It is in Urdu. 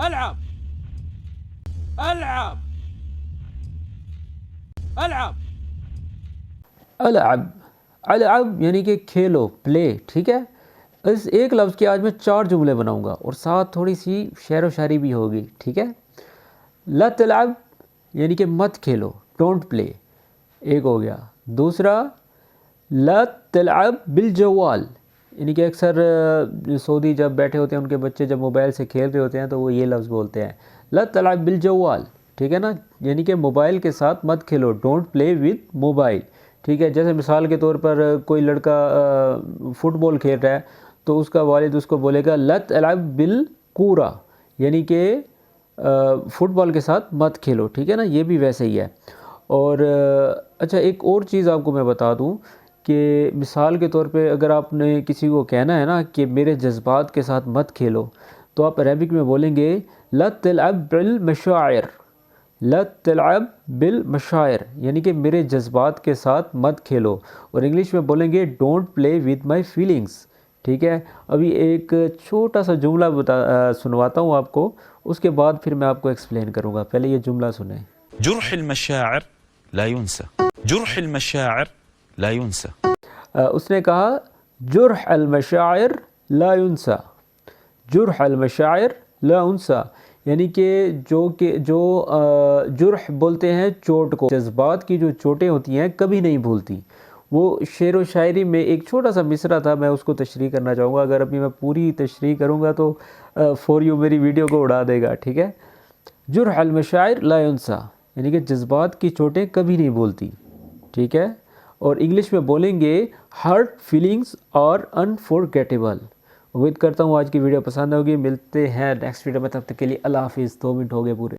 العب العب العب. العب العب یعنی کہ کھیلو، پلے. ٹھیک ہے، اس ایک لفظ کے آج میں 4 جملے بناؤں گا اور ساتھ تھوڑی سی شعر و شاعری بھی ہوگی. ٹھیک ہے، لا تلعب یعنی کہ مت کھیلو، ڈونٹ پلے، ایک ہو گیا. دوسرا لا تلعب بالجوال یعنی کہ اکثر سعودی جب بیٹھے ہوتے ہیں ان کے بچے جب موبائل سے کھیل رہے ہوتے ہیں تو وہ یہ لفظ بولتے ہیں، لا تلعب بالجوال. ٹھیک ہے نا، یعنی کہ موبائل کے ساتھ مت کھیلو، ڈونٹ پلے وتھ موبائل. ٹھیک ہے، جیسے مثال کے طور پر کوئی لڑکا فٹ بال کھیل رہا ہے تو اس کا والد اس کو بولے گا لا تلعب بالکورہ یعنی کہ فٹ بال کے ساتھ مت کھیلو. ٹھیک ہے نا، یہ بھی ویسے ہی ہے. اور اچھا ایک اور چیز آپ کو میں بتا دوں کہ مثال کے طور پہ اگر آپ نے کسی کو کہنا ہے نا کہ میرے جذبات کے ساتھ مت کھیلو تو آپ عربک میں بولیں گے لا تلعب بالمشاعر. لا تلعب بالمشاعر یعنی کہ میرے جذبات کے ساتھ مت کھیلو، اور انگلش میں بولیں گے don't play with my feelings. ٹھیک ہے، ابھی ایک چھوٹا سا جملہ سنواتا ہوں آپ کو، اس کے بعد پھر میں آپ کو ایکسپلین کروں گا. پہلے یہ جملہ سنیں. جرح المشاعر لا ينسى. جرح المشاعر لا ينسى. اس نے کہا جرح المشاعر لا ينسى. جرح المشاعر لا ينسى یعنی کہ جو جرح بولتے ہیں چوٹ کو، جذبات کی جو چوٹیں ہوتی ہیں کبھی نہیں بھولتی. وہ شعر و شاعری میں ایک چھوٹا سا مصرع تھا، میں اس کو تشریح کرنا چاہوں گا. اگر ابھی میں پوری تشریح کروں گا تو فور یو میری ویڈیو کو اڑا دے گا. ٹھیک ہے، جرح المشاعر لا ينسى یعنی کہ جذبات کی چوٹیں کبھی نہیں بھولتی. ٹھیک ہے، اور انگلش میں بولیں گے ہارٹ فیلنگس اور انفورگیٹیبل. امید کرتا ہوں آج کی ویڈیو پسند ہوگی. ملتے ہیں نیکسٹ ویڈیو میں، تب تک کے لیے اللہ حافظ. 2 منٹ ہو گئے پورے.